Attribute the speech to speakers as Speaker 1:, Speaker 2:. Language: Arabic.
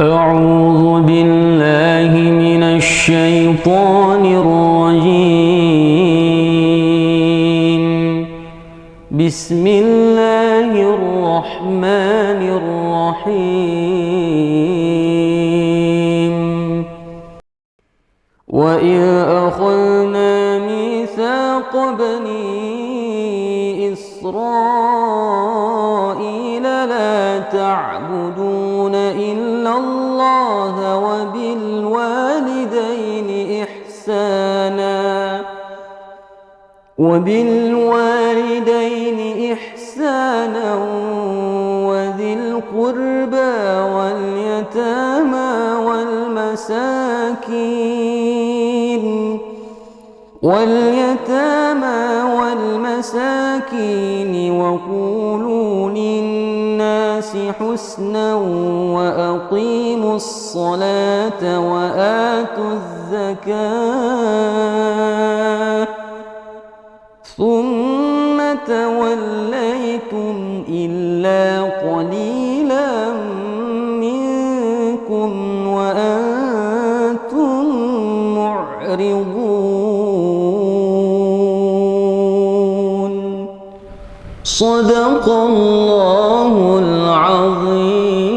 Speaker 1: أعوذ بالله من الشيطان الرجيم. بسم الله الرحمن الرحيم. وإذ أخذنا ميثاق بني إسرائيل لا تعبدون إلا الله وبالوالدين إحسانا وذي القربى واليتامى والمساكين وقولوا للناس حسنا وأقيموا الصلاة وآتوا الزكاة ثم توليتم إلا قليلا منكم وأنتم معرضون. صدق الله العظيم.